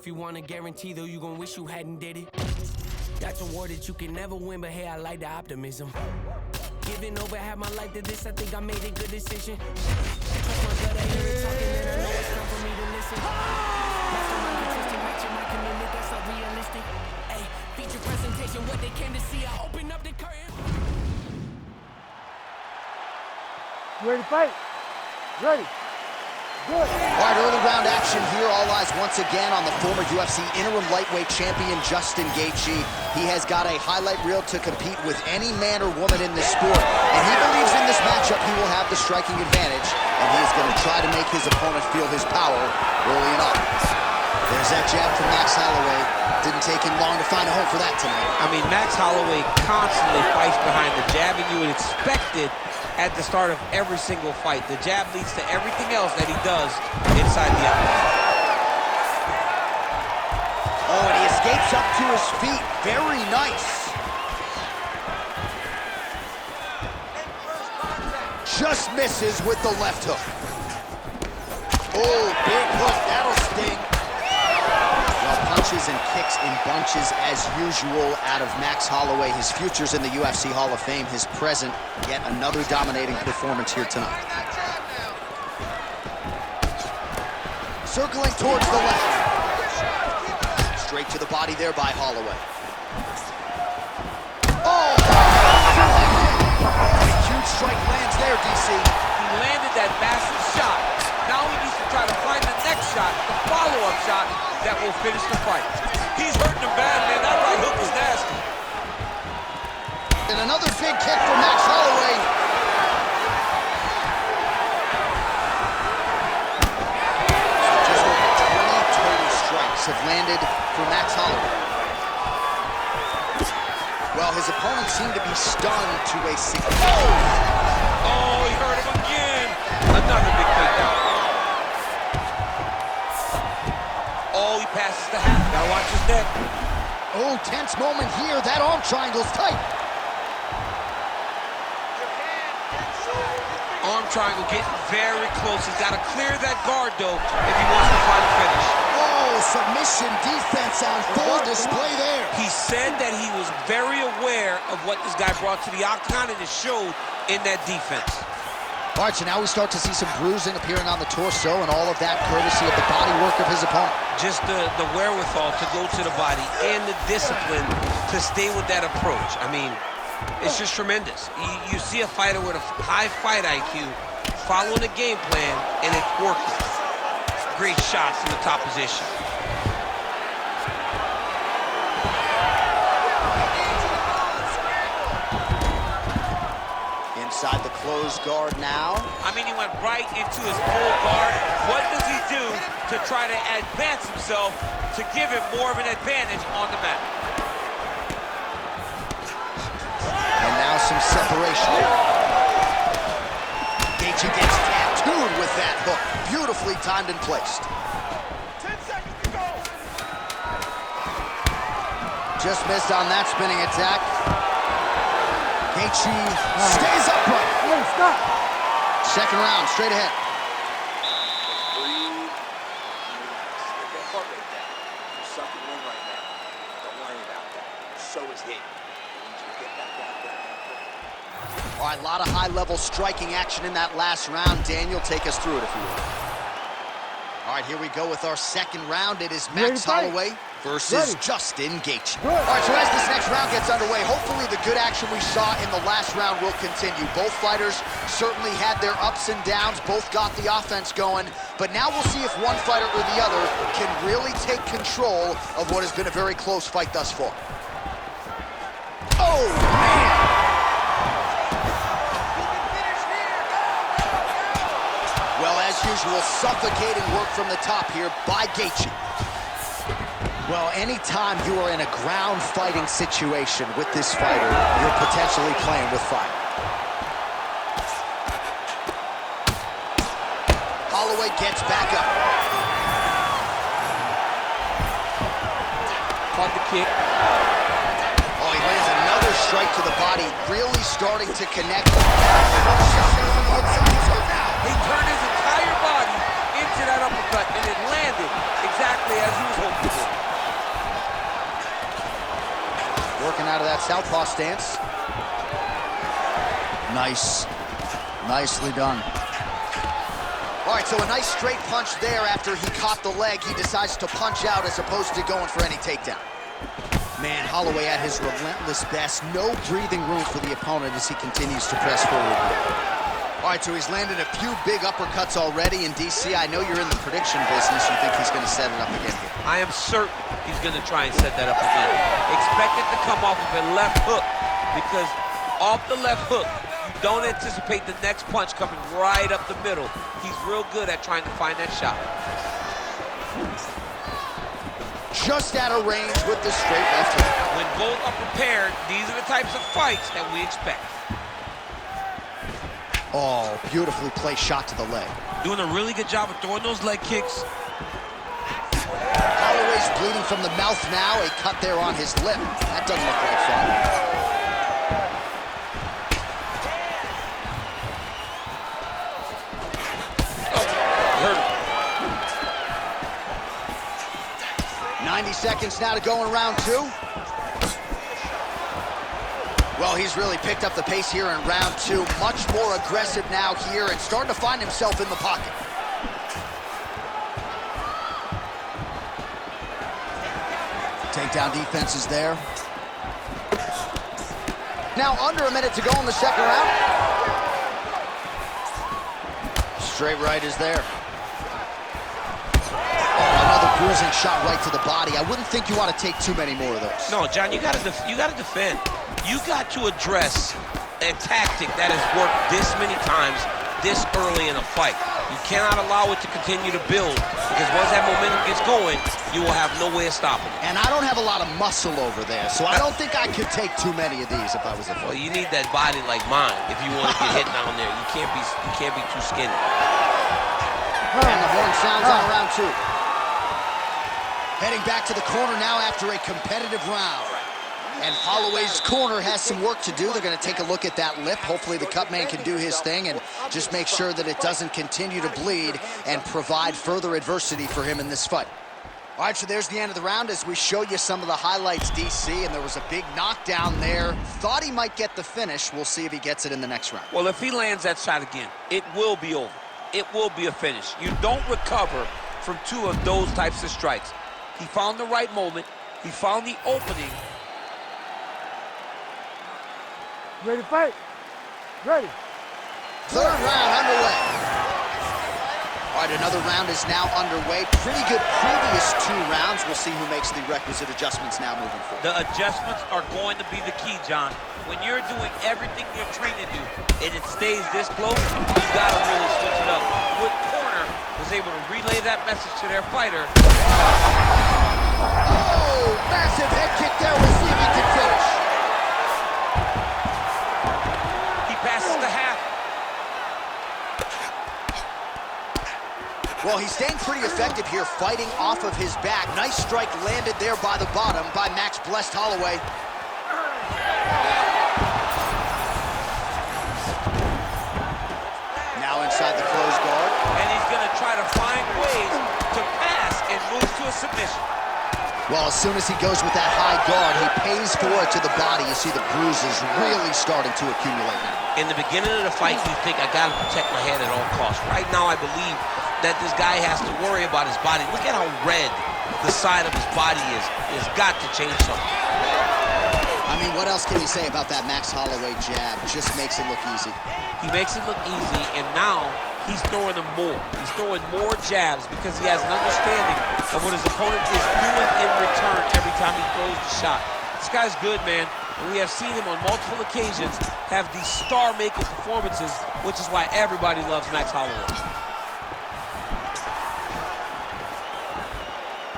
If you want a guarantee, though, you gon' wish you hadn't did it. That's a war that you can never win, but hey, I like the optimism. Giving over half my life to this, I think I made a good decision. Trust my gut, I hear it talking, and I know it's time for me to listen. Mastermind, consistent, matching my commitment, that's not realistic. Hey, feature presentation, what they came to see, I open up the curtain. You ready to fight? Ready. Good. All right, early round action here. All eyes once again on the former UFC interim lightweight champion, Justin Gaethje. He has got a highlight reel to compete with any man or woman in this sport. And he believes in this matchup he will have the striking advantage. And he is going to try to make his opponent feel his power early and often. There's that jab from Max Holloway. Didn't take him long to find a home for that tonight. I mean, Max Holloway constantly fights behind the jab, and you would expect it at the start of every single fight. The jab leads to everything else that he does inside the octagon. Oh, and he escapes up to his feet. Very nice. Just misses with the left hook. Oh, big hook. That'll sting. Well, punches and kicks in bunches as usual out of Max Holloway. His future's in the UFC Hall of Fame. His present, yet another dominating performance here tonight. Circling towards the left. Straight to the body there by Holloway. Oh! A huge strike lands there, DC. He landed that massive shot. Now he needs to try to find the next shot, the follow-up shot that will finish the fight. He's hurting him bad, man. That right hook is nasty. And another big kick for Max Holloway. Just over 20 total strikes have landed for Max Holloway. Well, his opponent seemed to be stunned to a Oh, he hurt him again. Another big takedown. Oh, he passes the half. Gotta watch his neck. Oh, tense moment here. That arm triangle's tight. Arm triangle getting very close. He's got to clear that guard, though, if he wants to find a finish. Oh, submission defense on full display there. He said that he was very aware of what this guy brought to the octagon, and it showed in that defense. All right, so now we start to see some bruising appearing on the torso, and all of that courtesy of the body work of his opponent. Just the wherewithal to go to the body and the discipline to stay with that approach. I mean, it's just tremendous. You see a fighter with a high fight IQ following a game plan, and it's working. Great shots in the top position. Inside the closed guard now. I mean, he went right into his full guard. What does he do to try to advance himself to give him more of an advantage on the mat? And now some separation. Gaethje gets tattooed with that hook. Beautifully timed and placed. 10 seconds to go. Just missed on that spinning attack. Gaethje stays upright. Hey, stop. Second round, straight ahead. All right, a lot of high-level striking action in that last round. Daniel, take us through it if you will. All right, here we go with our second round. It is Max Holloway versus Justin Gaethje. All right, so as this next round gets underway, hopefully the good action we saw in the last round will continue. Both fighters certainly had their ups and downs. Both got the offense going. But now we'll see if one fighter or the other can really take control of what has been a very close fight thus far. Oh, man! Well, as usual, suffocating work from the top here by Gaethje. Well, anytime you are in a ground fighting situation with this fighter, you're potentially playing with fire. Holloway gets back up. Caught the kick. Oh, he lands another strike to the body, really starting to connect. He turned his entire body into to that uppercut, and it landed exactly as he was hoping for. Working out of that southpaw stance. Nice. Nicely done. All right, so a nice straight punch there after he caught the leg. He decides to punch out as opposed to going for any takedown. Man, Holloway at his relentless best. No breathing room for the opponent as he continues to press forward. All right, so he's landed a few big uppercuts already. In DC, I know you're in the prediction business. You think he's going to set it up again here? I am certain he's going to try and set that up again. Expect it to come off of a left hook, because off the left hook, you don't anticipate the next punch coming right up the middle. He's real good at trying to find that shot. Just out of range with the straight left hook. When both are prepared, these are the types of fights that we expect. Oh, beautifully placed shot to the leg. Doing a really good job of throwing those leg kicks. Holloway's bleeding from the mouth now. A cut there on his lip. That doesn't look like fun. Hurt him. 90 seconds now to go in round 2. Well, he's really picked up the pace here in round 2. Much more aggressive now here and starting to find himself in the pocket. Takedown defense is there. Now under a minute to go in the second round. Straight right is there. Oh, another bruising shot right to the body. I wouldn't think you want to take too many more of those. No, John, you gotta defend. You got to address a tactic that has worked this many times this early in a fight. You cannot allow it to continue to build, because once that momentum gets going, you will have no way of stopping it. And I don't have a lot of muscle over there, so I don't think I could take too many of these if I was a fighter. Well, you need that body like mine if you want to get hit down there. You can't be too skinny. And the horn sounds on round 2. Heading back to the corner now after a competitive round. And Holloway's corner has some work to do. They're going to take a look at that lip. Hopefully the cut man can do his thing and just make sure that it doesn't continue to bleed and provide further adversity for him in this fight. All right, so there's the end of the round as we show you some of the highlights, DC, and there was a big knockdown there. Thought he might get the finish. We'll see if he gets it in the next round. Well, if he lands that shot again, it will be over. It will be a finish. You don't recover from 2 of those types of strikes. He found the right moment. He found the opening. Ready to fight? Ready. Third round underway. All right, another round is now underway. Pretty good previous 2 rounds. We'll see who makes the requisite adjustments now moving forward. The adjustments are going to be the key, John. When you're doing everything you're trained to do and it stays this close, you gotta really switch it up. Wood corner was able to relay that message to their fighter. Oh, massive head kick there. We'll see if he can finish. Passes the half. Well, he's staying pretty effective here, fighting off of his back. Nice strike landed there by the bottom by Max Blessed Holloway. Now inside the closed guard. And he's going to try to find ways to pass and move to a submission. Well, as soon as he goes with that high guard, he pays for it to the body. You see the bruises really starting to accumulate now. In the beginning of the fight, you think, I got to protect my head at all costs. Right now, I believe that this guy has to worry about his body. Look at how red the side of his body is. It's got to change something. I mean, what else can you say about that Max Holloway jab? Just makes it look easy. He makes it look easy, and now he's throwing them more. He's throwing more jabs because he has an understanding of what his opponent is doing in return every time he throws the shot. This guy's good, man. And we have seen him on multiple occasions have these star-making performances, which is why everybody loves Max Holloway.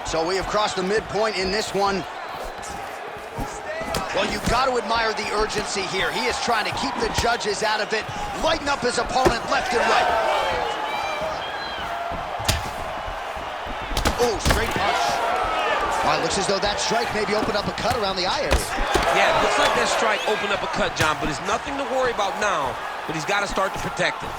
So we have crossed the midpoint in this one. Well, you've got to admire the urgency here. He is trying to keep the judges out of it, lighten up his opponent left and right. Oh, straight punch. All right, looks as though that strike maybe opened up a cut around the eye area. Yeah, it looks like that strike opened up a cut, John, but it's nothing to worry about now, but he's got to start to protect it.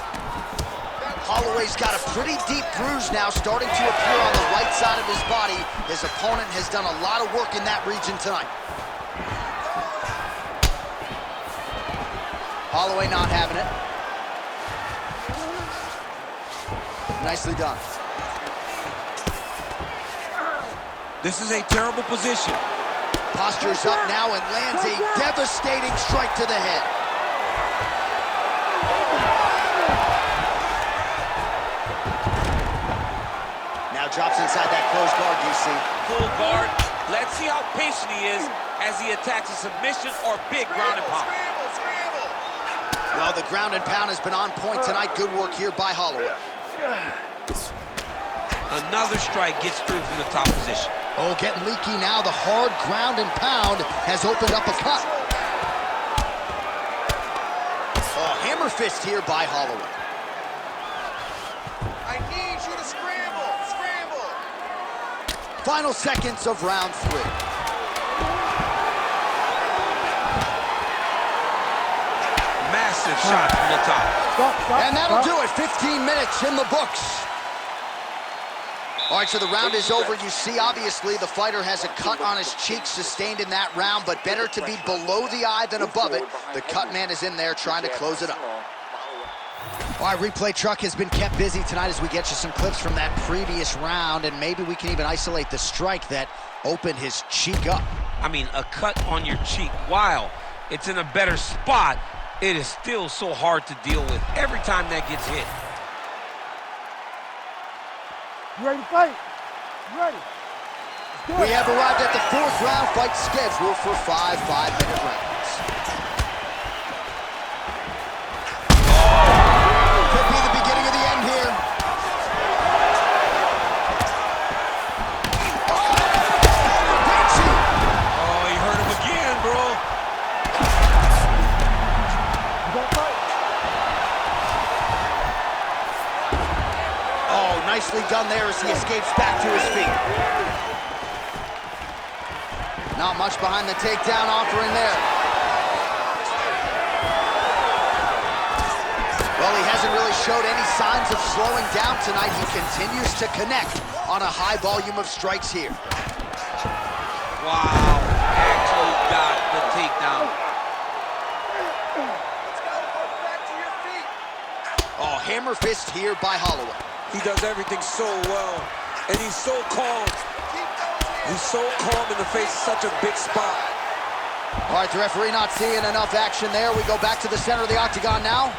Holloway's got a pretty deep bruise now starting to appear on the right side of his body. His opponent has done a lot of work in that region tonight. Holloway not having it. Nicely done. This is a terrible position. Postures up now and lands a devastating strike to the head. Now drops inside that closed guard, DC. Full guard. Let's see how patient he is as he attacks a submission or big ground and pound. Well, the ground and pound has been on point tonight. Good work here by Holloway. Another strike gets through from the top position. Oh, getting leaky now. The hard ground and pound has opened up a cut. Oh, hammer fist here by Holloway. I need you to scramble, scramble. Final seconds of round 3. Massive shot from the top. And that'll do it. 15 minutes in the books. All right, so the round is over. You see, obviously, the fighter has a cut on his cheek sustained in that round, but better to be below the eye than above it. The cut man is in there trying to close it up. All right, replay truck has been kept busy tonight as we get you some clips from that previous round, and maybe we can even isolate the strike that opened his cheek up. I mean, a cut on your cheek, while it's in a better spot, it is still so hard to deal with every time that gets hit. You ready to fight? You ready? We have arrived at the 4th round, fight scheduled for 5 5-minute rounds. Could be the beginning of the end here. Oh, you hurt him again, bro. You gonna fight? Oh, nicely done there as he escapes back to his feet. Not much behind the takedown offering there. Well, he hasn't really showed any signs of slowing down tonight. He continues to connect on a high volume of strikes here. Wow, actually got the takedown. Let's go, back to your feet. Oh, hammer fist here by Holloway. He does everything so well, and he's so calm. He's so calm in the face of such a big spot. All right, the referee not seeing enough action there. We go back to the center of the octagon now.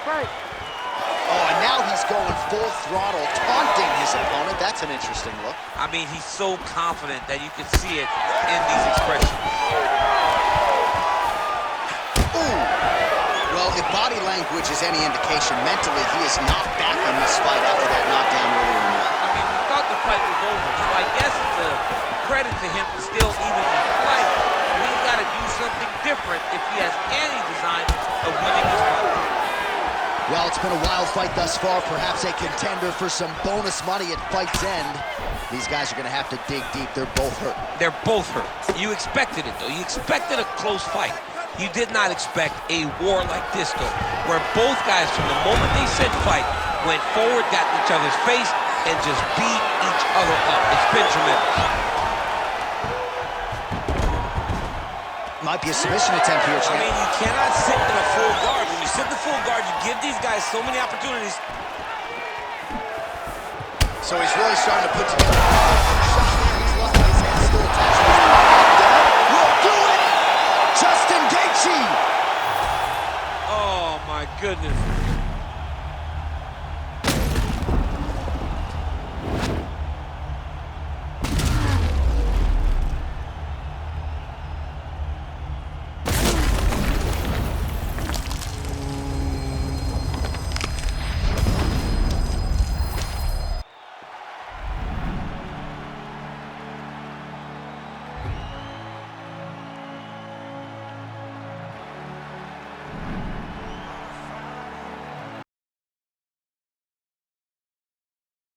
Fight. Oh, and now he's going full throttle, taunting his opponent. That's an interesting look. I mean, he's so confident that you can see it in these expressions. Ooh. Well, if body language is any indication, mentally he is not back in this fight after that knockdown earlier in the night. I mean, we thought the fight was over, so I guess it's a credit to him to still even be fight. He's got to do something different if he has any design of winning this fight. Well, it's been a wild fight thus far, perhaps a contender for some bonus money at fight's end. These guys are going to have to dig deep. They're both hurt. They're both hurt. You expected it, though. You expected a close fight. You did not expect a war like this, though, where both guys, from the moment they said fight, went forward, got in each other's face, and just beat each other up. It's been tremendous. Might be a submission attempt here, I champ. mean, you cannot sit in a full guard. When you sit in the full guard, you give these guys so many opportunities. So he's really starting to put together a shot there. He's lucky his hand's still attached to his body. Will do it! Justin Gaethje! Oh, my goodness.